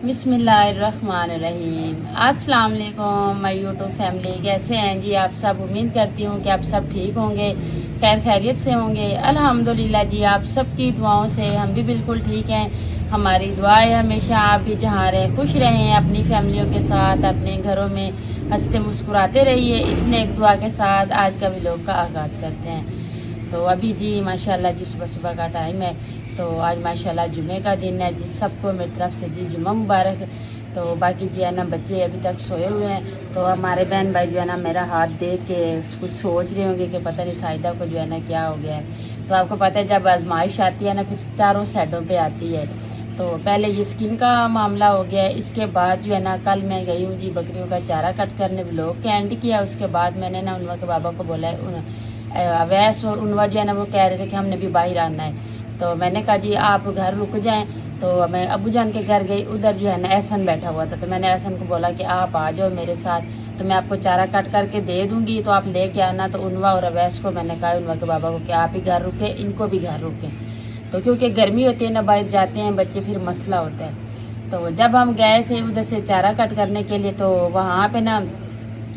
बिस्मिल्लाहिर्रहमानिर्रहीम। अस्सलाम वालेकुम माय यूट्यूब फैमिली, कैसे हैं जी आप सब। उम्मीद करती हूँ कि आप सब ठीक होंगे, खैर खैरियत से होंगे। अल्हम्दुलिल्लाह जी, आप सबकी दुआओं से हम भी बिल्कुल ठीक हैं। हमारी दुआ है हमेशा आप भी जहाँ रहें खुश रहें, अपनी फैमिलियों के साथ अपने घरों में हंसते मुस्कुराते रहिए। इस नेक दुआ के साथ आज का व्लॉग का आगाज़ करते हैं। तो अभी जी माशाल्लाह जी सुबह सुबह का टाइम है। तो आज माशाल्लाह जुमे का दिन है जी, सबको मेरी तरफ से जी जुमा मुबारक। तो बाकी जी है ना बच्चे अभी तक सोए हुए हैं। तो हमारे बहन भाई जो है ना मेरा हाथ देख के कुछ सोच रहे होंगे कि पता नहीं साहिदा को जो है ना क्या हो गया है। तो आपको पता है जब आजमाइश आती है ना फिर चारों साइडों पे आती है। तो पहले ये स्किन का मामला हो गया है, इसके बाद जो है ना कल मैं गई हूँ जी बकरियों का चारा कट करने, व्लॉग के एंड किया। उसके बाद मैंने ना उनवा के बाबा को बोला है, अवैस और उनवा जो है ना वो कह रहे थे कि हमने भी बाहर आना है। तो मैंने कहा जी आप घर रुक जाएं। तो मैं अबू जान के घर गई, उधर जो है ना एहसन बैठा हुआ था। तो मैंने एहसन को बोला कि आप आ जाओ मेरे साथ, तो मैं आपको चारा कट करके दे दूँगी, तो आप लेके आना। तो उनवा और अवैस को मैंने कहा उनवा के बाबा को कि आप ही घर रुके, इनको भी घर रुके। तो क्योंकि गर्मी होती है ना, बाहर जाते हैं बच्चे, फिर मसला होता है। तो जब हम गए थे उधर से चारा कट करने के लिए, तो वहाँ पे ना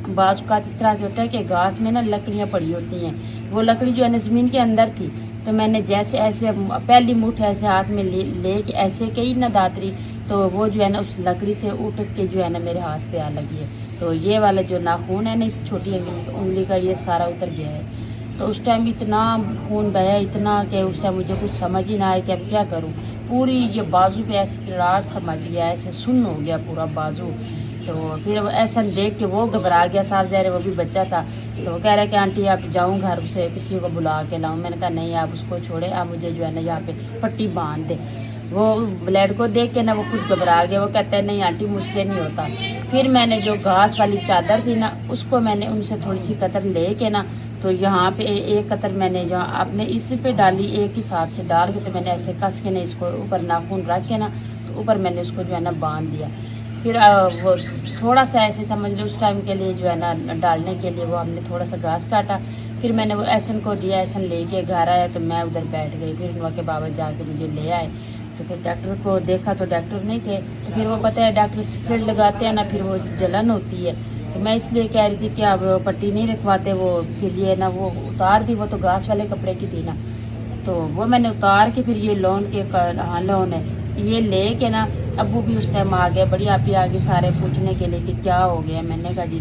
बाज़ औक़ात इस तरह से होता है कि घास में ना लकड़ियाँ पड़ी होती हैं। वो लकड़ी जो है ना ज़मीन के अंदर थी। तो मैंने जैसे ऐसे पहली मुठ ऐसे हाथ में ले के ऐसे कही ना दातरी, तो वो जो है ना उस लकड़ी से उठ के जो है ना मेरे हाथ पे आ लगी है। तो ये वाला जो नाखून है ना इस छोटी उंगली का, ये सारा उतर गया है। तो उस टाइम इतना खून बहा, इतना कि उस टाइम मुझे कुछ समझ ही ना आया कि अब क्या करूँ। पूरी ये बाजू पे ऐसे चिराग समझ गया, ऐसे सुन्न हो गया पूरा बाजू। तो फिर ऐसा देख के वो घबरा गया, साफ ज़ाहिर वो भी बच्चा था। तो वो कह रहा है कि आंटी आप जाऊँ घर से किसी को बुला के लाऊं। मैंने कहा नहीं आप उसको छोड़े, आप मुझे जो है ना यहाँ पे पट्टी बांध दे। वो ब्लड को देख के ना वो खुद घबरा गया, वो कहता है नहीं आंटी मुझसे नहीं होता। फिर मैंने जो घास वाली चादर थी ना उसको मैंने उनसे थोड़ी सी कतर ले के ना, तो यहाँ पे एक कतर मैंने जो आपने इस पे डाली, एक ही साथ से डाल के, तो मैंने ऐसे कस के ना इसको ऊपर नाखून रख के ना, तो ऊपर मैंने उसको जो है ना बांध दिया। फिर वो थोड़ा सा ऐसे समझ लो उस टाइम के लिए जो है ना डालने के लिए वो हमने थोड़ा सा घास काटा। फिर मैंने वो एहसन को दिया, एहसन लेके घर आया तो मैं उधर बैठ गई। फिर उनके बाबा जाके मुझे ले आए। तो फिर डॉक्टर को देखा तो डॉक्टर नहीं थे। तो फिर वो पता है डॉक्टर स्प्रे लगाते हैं ना, फिर वो जलन होती है। तो मैं इसलिए कह रही थी कि अब पट्टी नहीं रखवाते। वो फिर ये ना वो उतार दी, वो तो घास वाले कपड़े की थी ना, तो वो मैंने उतार के फिर ये लोन के हाँ लोन है ये ले के ना, अबू भी उस टाइम आ गया, बड़ी आपी आ गई सारे पूछने के लिए कि क्या हो गया। मैंने कहा जी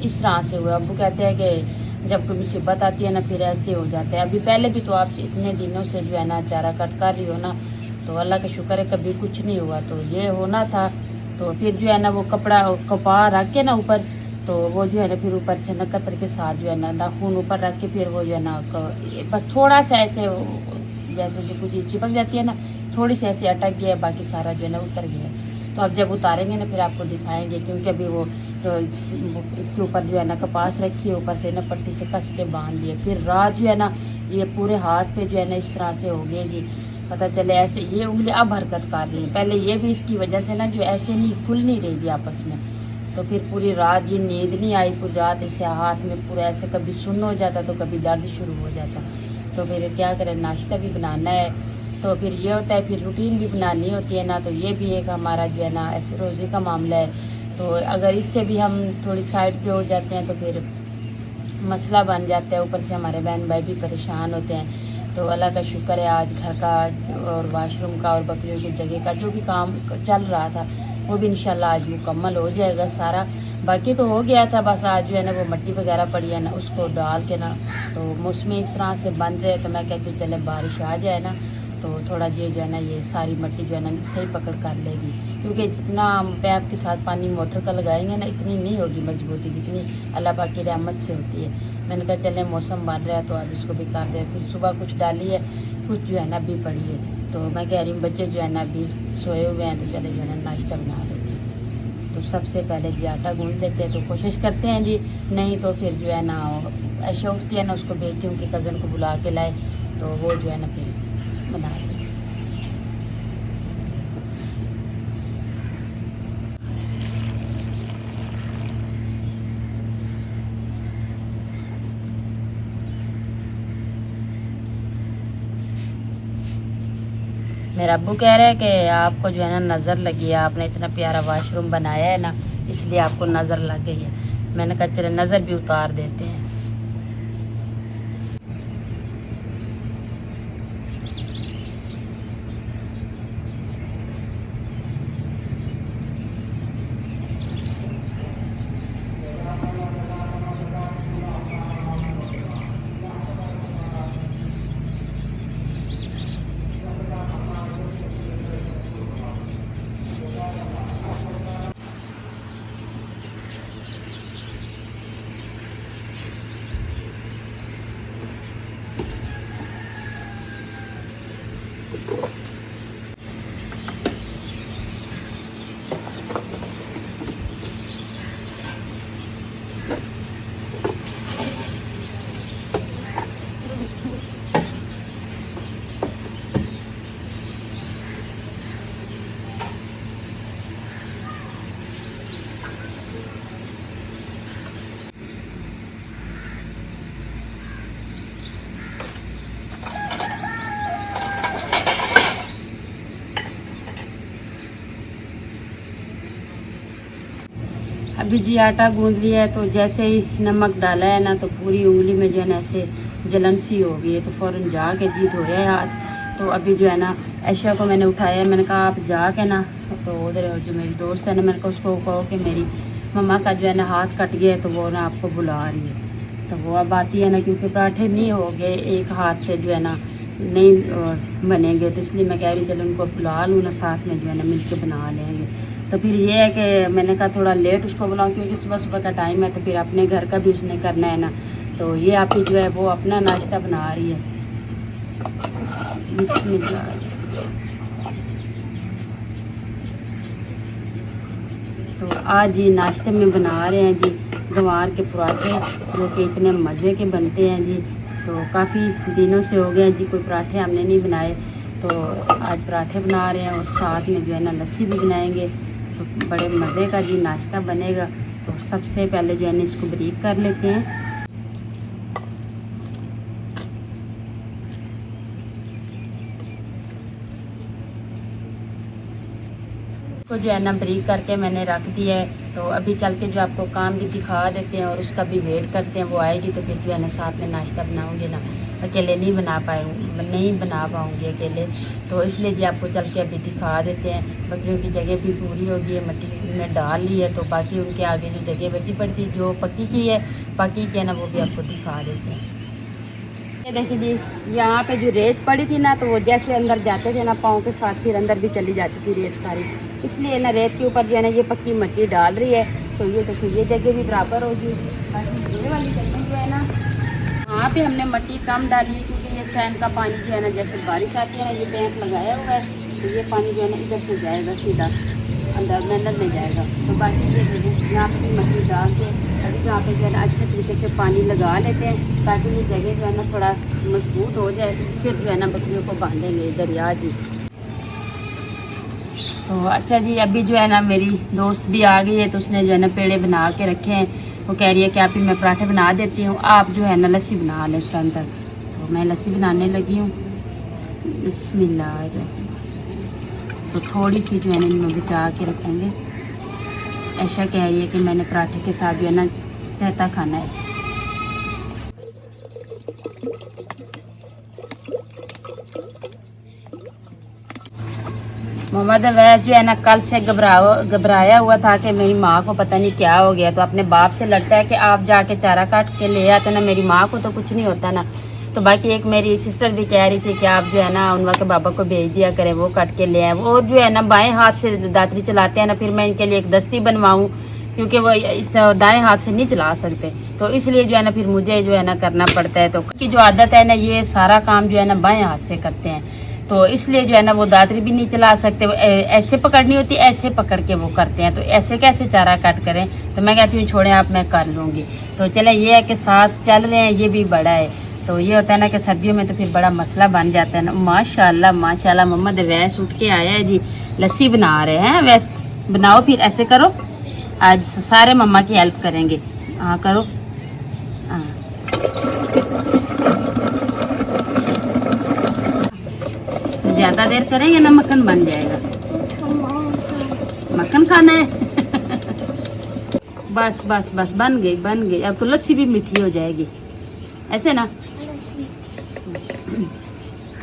इस तरह से हुआ। अबू कहते हैं कि जब कोई मुसीबत आती है ना फिर ऐसे हो जाता है। अभी पहले भी तो आप इतने दिनों से जो है ना चारा कट कर रही हो ना, तो अल्लाह का शुक्र है कभी कुछ नहीं हुआ। तो ये होना था। तो फिर जो है ना वो कपड़ा कपा रख के ना ऊपर, तो वो जो है ना फिर ऊपर से ना कतर के साथ जो है ना नाखून ऊपर रख के, फिर वो जो है ना बस थोड़ा सा ऐसे जैसे जो कुछ चीज़ चिपक जाती है ना, थोड़ी सी ऐसे अटक गया, बाकी सारा जो है ना उतर गया। तो अब जब उतारेंगे ना फिर आपको दिखाएंगे, क्योंकि अभी वो तो इसके ऊपर जो है ना कपास रखी है, ऊपर से ना पट्टी से कस के बांध दिए। फिर रात जो है ना ये पूरे हाथ पे जो है ना इस तरह से हो गई जी, पता चले ऐसे ये उंगली अब हरकत कर रही है। पहले ये भी इसकी वजह से ना जो ऐसे नहीं खुल नहीं रही थी आपस में। तो फिर पूरी रात ये नींद नहीं आई, पूरी रात इसे हाथ में पूरा ऐसे कभी सुन्न हो जाता तो कभी दर्द शुरू हो जाता। तो फिर क्या करें, नाश्ता भी बनाना है, तो फिर ये होता है, फिर रूटीन भी बनानी होती है ना। तो ये भी एक हमारा जो है ना ऐसे रोज़ी का मामला है। तो अगर इससे भी हम थोड़ी साइड पे हो जाते हैं तो फिर मसला बन जाता है। ऊपर से हमारे बहन भाई भी परेशान होते हैं। तो अल्लाह का शुक्र है आज घर का और वाशरूम का और बकरियों की जगह का जो भी काम चल रहा था वो भी इंशाल्लाह आज मुकम्मल हो जाएगा सारा। बाकी तो हो गया था, बस आज जो है ना वो मिट्टी वगैरह पड़ी है ना उसको डाल के ना, तो मौसम इस तरह से बन रहे। तो मैं कहती हूँ चले बारिश आ जाए ना, तो थोड़ा ये जो है ना ये सारी मिट्टी जो है ना सही पकड़ कर लेगी। क्योंकि जितना हम पैप के साथ पानी मोटर का लगाएंगे ना इतनी नहीं होगी मजबूती जितनी अल्लाह पाक की रहमत से होती है। मैंने कहा चले मौसम बन रहा है तो अब इसको भी कर दे। फिर सुबह कुछ डाली है, कुछ जो है ना अभी पड़ी है। तो मैं कह रही हूँ बच्चे जो है ना अभी सोए हुए हैं, तो चले जो है ना नाश्ता बना देते हैं। तो सबसे पहले जी आटा गूँध लेते हैं, तो कोशिश करते हैं जी, नहीं तो फिर जो है ना ऐशा उठती है ना उसको भेजती हूँ कि कज़न को बुला के लाए, तो वो जो है ना फिर बना देते हैं। मेरा अब्बू कह रहे हैं कि आपको जो है ना नज़र लगी है, आपने इतना प्यारा वाशरूम बनाया है ना, इसलिए आपको नज़र लग गई है। मैंने कहा चले नज़र भी उतार देते हैं। अभी जी आटा गूंद लिया है, तो जैसे ही नमक डाला है ना तो पूरी उंगली में जो है ना ऐसे जलन सी हो गई है, तो फ़ौरन जाके जी धोया है हाथ। तो अभी जो है ना ऐशा को मैंने उठाया, मैंने कहा आप जाके ना, तो उधर जो मेरी दोस्त है ना, मैंने कहा उसको कहो कि मेरी मम्मा का जो है ना हाथ कट गया है, तो वो ना आपको बुला रही है। तो वो अब आती है ना, क्योंकि पराठे नहीं हो गए एक हाथ से जो है ना नहीं बनेंगे, तो इसलिए मैं कह रही चलो उनको बुला लूँ ना, साथ में जो है ना मिल के बना लेंगे। तो फिर ये है कि मैंने कहा थोड़ा लेट उसको बुलाऊं, क्योंकि सुबह सुबह का टाइम है, तो फिर अपने घर का भी उसने करना है ना। तो ये आप ही जो है वो अपना नाश्ता बना रही है। बिस्मिल्लाह। तो आज ये नाश्ते में बना रहे हैं जी गंवार के पराठे, जो कि इतने मज़े के बनते हैं जी। तो काफ़ी दिनों से हो गए जी कोई पराठे हमने नहीं बनाए, तो आज पराठे बना रहे हैं और साथ में जो है ना लस्सी भी बनाएंगे। तो बड़े मज़े का जी नाश्ता बनेगा। तो सबसे पहले जो है ना इसको बारीक कर लेते हैं। को जो है ना बारीक करके मैंने रख दिया है। तो अभी चल के जो आपको काम भी दिखा देते हैं और उसका भी वेट करते हैं, वो आएगी तो फिर जो है ना साथ में नाश्ता बनाऊंगी ना, अकेले नहीं बना पाऊँगी अकेले। तो इसलिए जी आपको चल के अभी दिखा देते हैं। बकरियों की जगह भी पूरी होगी है, मट्टी में डाल ली है, तो बाकी उनके आगे जो जगह बची पड़ती जो पक्की की है, बाकी की है ना, वो भी आपको दिखा देते हैं। ये देखिए जी, यहाँ पे जो रेत पड़ी थी ना, तो वो जैसे अंदर जाते थे ना पाँव के साथ, फिर अंदर भी चली जाती थी रेत सारी। इसलिए ना रेत के ऊपर जो है ना ये पक्की मिट्टी डाल रही है। तो ये देखिए ये जगह भी बराबर होगी। बाकी ये वाली जगह जो है ना, वहाँ पे हमने मिट्टी कम डाली है, क्योंकि ये सैन का पानी जो है ना, जैसे बारिश आती है ना, ये टैंक लगाया हुआ है, तो ये पानी जो है ना इधर से जाएगा सीधा अंदर मेहनत नहीं जाएगा। तो बाकी ये देखिए यहाँ पे मिट्टी डाल के अभी यहाँ पे जो है ना अच्छे तरीके से पानी लगा लेते हैं, ताकि ये जगह जो है ना थोड़ा मजबूत हो जाए। फिर जो है ना बकरियों को बांधेंगे दरिया जी। तो अच्छा जी, अभी जो है ना मेरी दोस्त भी आ गई है, तो उसने जो है ना पेड़े बना के रखे हैं। वो कह रही है कि आप ही मैं पराठे बना देती हूँ, आप जो है ना लस्सी बना लें उसके अंदर। तो मैं लस्सी बनाने लगी हूँ। बिस्मिल्लाह। तो थोड़ी सी जो है ना इनमें बचा के रखेंगे। ऐसा कह रही है कि मैंने पराठे के साथ जो है ना रायता खाना है। मोहम्मद अवैस जो है ना कल से घबराया हुआ था कि मेरी माँ को पता नहीं क्या हो गया। तो अपने बाप से लड़ता है कि आप जाके चारा काट के ले आते ना, मेरी माँ को तो कुछ नहीं होता ना। तो बाकी एक मेरी सिस्टर भी कह रही थी कि आप जो है ना उनवा के बाबा को भेज दिया करें, वो काट के ले आए। वो जो है ना बाएं हाथ से दातरी चलाते हैं ना, फिर मैं इनके लिए एक दस्ती बनवाऊँ, क्योंकि वो इस दाएं हाथ से नहीं चला सकते। तो इसलिए जो है ना फिर मुझे जो है ना करना पड़ता है। तो की जो आदत है ना, ये सारा काम जो है ना बाएं हाथ से करते हैं, तो इसलिए जो है ना वो दातरी भी नहीं चला सकते। ऐसे पकड़नी होती, ऐसे पकड़ के वो करते हैं। तो ऐसे कैसे चारा काट करें। तो मैं कहती हूँ छोड़ें आप, मैं कर लूँगी। तो चले ये है कि साथ चल रहे हैं, ये भी बड़ा है। तो ये होता है ना कि सर्दियों में तो फिर बड़ा मसला बन जाता है ना। माशाल्लाह माशाल्लाह मोहम्मद वैस उठ के आया है जी, लस्सी बना रहे हैं। वैस बनाओ, फिर ऐसे करो, आज सारे मम्मा की हेल्प करेंगे। हाँ करो, हाँ ज्यादा देर करेंगे ना मक्खन बन जाएगा। मक्खन खाना है। बस बस बस बन गई बन गई। अब तो लस्सी भी मीठी हो जाएगी ऐसे ना।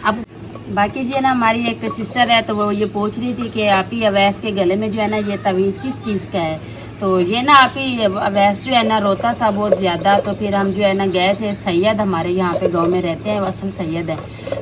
अब बाकी जी है ना, हमारी एक सिस्टर है तो वो ये पूछ रही थी कि आप ही अवैस के गले में जो है ना ये तवीज़ किस चीज़ का है। तो ये ना आप ही अवैस जो है ना रोता था बहुत ज़्यादा। तो फिर हम जो है ना गए थे, सैयद हमारे यहाँ पे गांव में रहते हैं, असल सैयद है,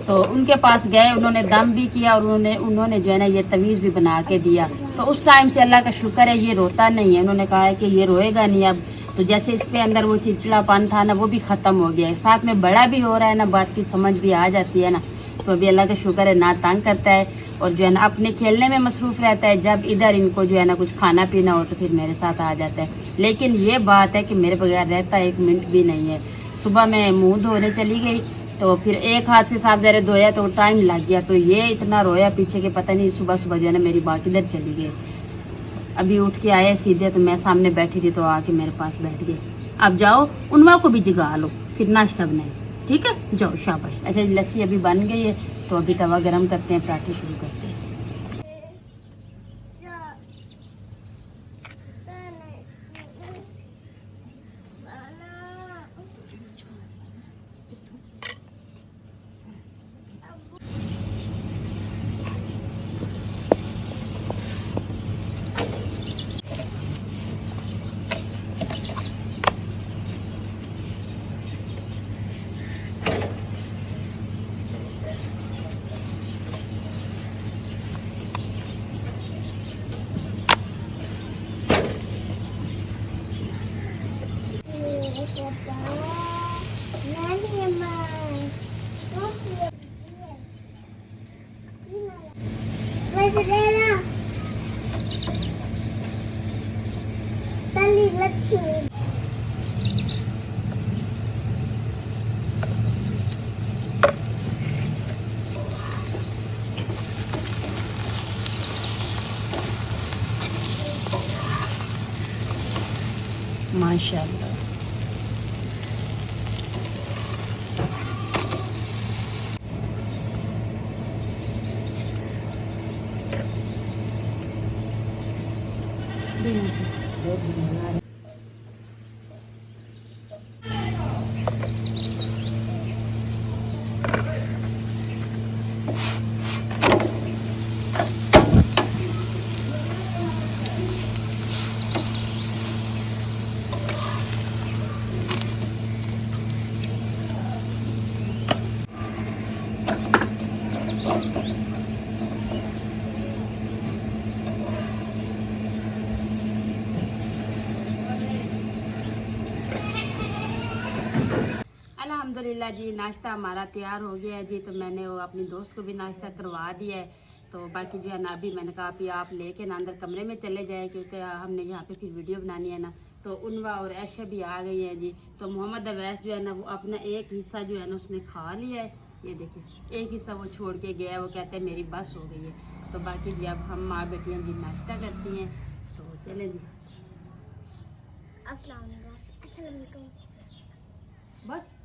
तो उनके पास गए। उन्होंने दम भी किया और उन्होंने जो है ना ये तवीज़ भी बना के दिया। तो उस टाइम से अल्लाह का शुक्र है ये रोता नहीं है। उन्होंने कहा है कि ये रोएगा नहीं अब। तो जैसे इसके अंदर वो चिड़चिड़ापन था ना वो भी ख़त्म हो गया है, साथ में बड़ा भी हो रहा है ना, बात की समझ भी आ जाती है ना। तो अभी अल्लाह का शुक्र है ना तंग करता है और जो है ना अपने खेलने में मसरूफ़ रहता है। जब इधर इनको जो है ना कुछ खाना पीना हो तो फिर मेरे साथ आ जाता है। लेकिन ये बात है कि मेरे बगैर रहता एक मिनट भी नहीं है। सुबह मैं मुंह धोने चली गई तो फिर एक हाथ से साफ ज़रा धोया तो टाइम लग गया। तो ये इतना रोया पीछे के पता नहीं सुबह सुबह जो है ना मेरी माँ किधर चली गई। अभी उठ के आए सीधे तो मैं सामने बैठी थी तो आके मेरे पास बैठ गई। अब जाओ उनवा को भी जगा लो फिर नाश्ता बनाए, ठीक है जाओ शाबाश। अच्छा लस्सी अभी बन गई है तो अभी तवा गरम करते हैं, पराठे शुरू करते हैं। माशाल्लाह अल्हम्दुलिल्लाह जी नाश्ता हमारा तैयार हो गया है जी। तो मैंने वो अपनी दोस्त को भी नाश्ता करवा दिया है। तो बाकी जो है ना अभी मैंने कहा कि आप लेके ना अंदर कमरे में चले जाए क्योंकि हमने यहाँ पे फिर वीडियो बनानी है ना। तो उनवा और ऐशा भी आ गई है जी। तो मोहम्मद अवैस जो है ना वो अपना एक हिस्सा जो है ना उसने खा लिया है। ये देखिए एक हिस्सा वो छोड़ के गया है, वो कहते हैं मेरी बस हो गई है। तो बाकी जी अब हम माँ बेटियाँ जी नाश्ता करती हैं तो चले जी। अस्सलाम वालेकुम। बस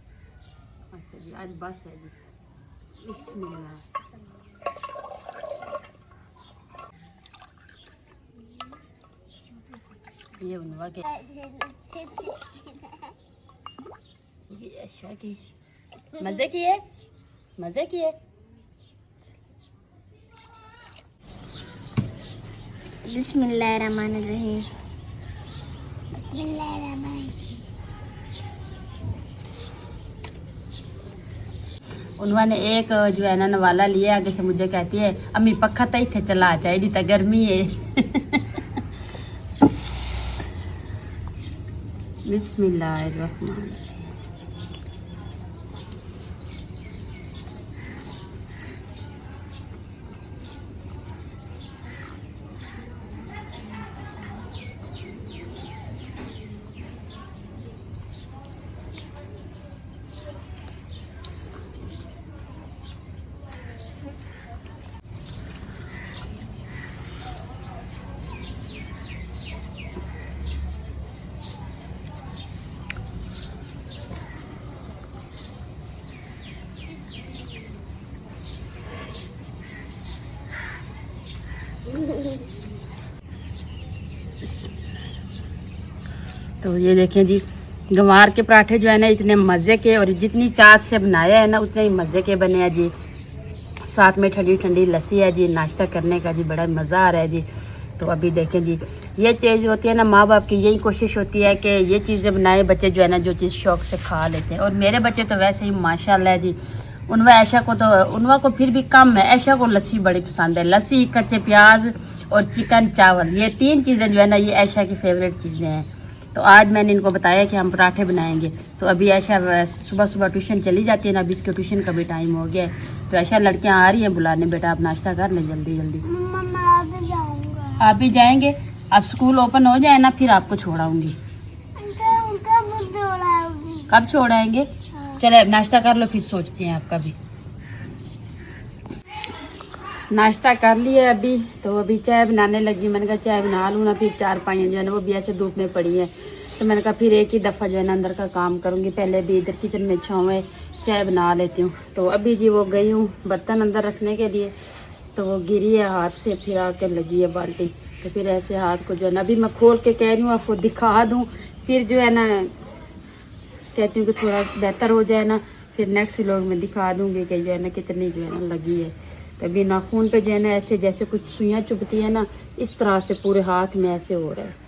अच्छा जी आज बस है जी। बिस्मिल्लाह। ये उनवा के ये अच्छा की मज़े किए मज़े किए। बिस्मिल्लाहिर्रहमानिर्रहीम। बिस्मिल्लाहिर्रहमानिर्रहीम। उन्होंने एक जो है ना नवाला लिया आगे से मुझे कहती है अम्मी पक्खा तो इतने चला चाहिए तो गर्मी है। बिस्मिल्लाहिर्रहमानिर्रहीम। तो ये देखें जी, गंवार के पराठे जो है ना इतने मज़े के, और जितनी चाट से बनाया है ना उतने ही मज़े के बने हैं जी। साथ में ठंडी ठंडी लस्सी है जी, नाश्ता करने का जी बड़ा मज़ा आ रहा है जी। तो अभी देखें जी, ये चीज़ होती है ना, माँ बाप की यही कोशिश होती है कि ये चीज़ें बनाए, बच्चे जो है ना जो चीज़ शौक़ से खा लेते हैं। और मेरे बच्चे तो वैसे ही माशाल्लाह है जी। उनवा को फिर भी कम है, ऐशा को लस्सी बड़ी पसंद है। लस्सी, कच्चे प्याज और चिकन चावल, ये 3 चीज़ें जो है ना ये ऐशा की फेवरेट चीज़ें हैं। तो आज मैंने इनको बताया कि हम पराठे बनाएंगे। तो अभी ऐशा सुबह सुबह ट्यूशन चली जाती है ना, अभी इसके ट्यूशन का भी टाइम हो गया है। तो ऐशा लड़कियां आ रही हैं बुलाने, बेटा आप नाश्ता कर लें जल्दी जल्दी। आप भी जाएंगे? अब स्कूल ओपन हो जाए ना फिर आपको छोड़ाऊंगी। कब छोड़ाएंगे? चले अब नाश्ता कर लो, फिर सोचते हैं आपका भी। नाश्ता कर लिया अभी, तो अभी चाय बनाने लगी। मैंने कहा चाय बना लूँ ना, फिर 4-5 जो है ना वो भी ऐसे धूप में पड़ी है। तो मैंने कहा फिर एक ही दफ़ा जो है ना अंदर का काम करूँगी, पहले भी इधर किचन में छाँव में चाय बना लेती हूँ। तो अभी जी वो गई हूँ बर्तन अंदर रखने के लिए, तो वो गिरी है हाथ से, फिर आकर लगी है बाल्टी। तो फिर ऐसे हाथ को जो है ना अभी मैं खोल के कह रही हूँ आपको दिखा दूँ, फिर जो है ना कहती हूँ कि थोड़ा बेहतर हो जाए ना, फिर नेक्स्ट व्लॉग में दिखा दूँगी कि जो है ना कितनी जो है ना लगी है। तभी नाखून पे जो है ना ऐसे जैसे कुछ सुइयाँ चुभती है ना, इस तरह से पूरे हाथ में ऐसे हो रहा है।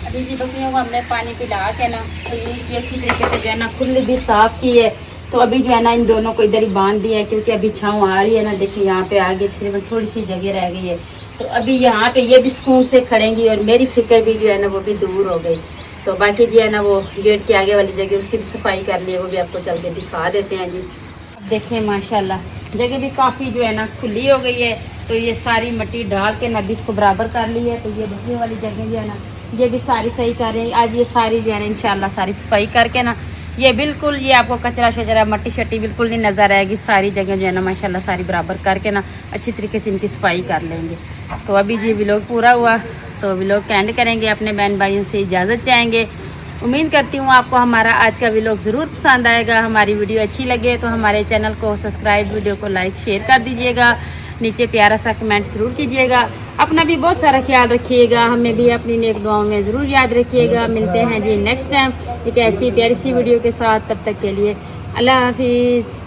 अभी जी बकरियों को हमने पानी पिला के ना तो ये अच्छी तरीके से जो है ना खुले भी साफ़ की है। तो अभी जो है ना इन दोनों को इधर ही बांध दिया है, क्योंकि अभी छाँव आ रही है ना। देखिए यहाँ पे आगे तकरीबन थोड़ी सी जगह रह गई है, तो अभी यहाँ पे ये भी सुकून से खड़ेंगी और मेरी फिक्र भी जो है ना वो भी दूर हो गई। तो बाकी जो है ना वो गेट के आगे वाली जगह उसकी भी सफाई कर ली है, वो भी आपको चल के दिखा देते हैं जी। अब देखें माशाल्लाह जगह भी काफ़ी जो है ना खुली हो गई है। तो ये सारी मिट्टी डाल के ना भी इसको बराबर कर ली है। तो ये बकरी वाली जगह जो है ना ये भी सारी सही कर रहे हैं। आज ये सारी जो है ना इंशाल्लाह सारी सफाई करके ना ये बिल्कुल ये आपको कचरा शचरा मट्टी शट्टी बिल्कुल नहीं नज़र आएगी। सारी जगह जो है ना माशाल्लाह सारी बराबर करके ना अच्छी तरीके से इनकी सफाई कर लेंगे। तो अभी जी व्लॉग पूरा हुआ, तो व्लॉग का एंड करेंगे, अपने बहन भाइयों से इजाज़त चाहेंगे। उम्मीद करती हूँ आपको हमारा आज का व्लॉग ज़रूर पसंद आएगा। हमारी वीडियो अच्छी लगे तो हमारे चैनल को सब्सक्राइब, वीडियो को लाइक शेयर कर दीजिएगा। नीचे प्यारा सा कमेंट ज़रूर कीजिएगा। अपना भी बहुत सारा ख्याल रखिएगा, हमें भी अपनी नेक दुआओं में ज़रूर याद रखिएगा। मिलते हैं जी नेक्स्ट टाइम एक ऐसी प्यारी सी वीडियो के साथ, तब तक के लिए अल्लाह हाफिज़।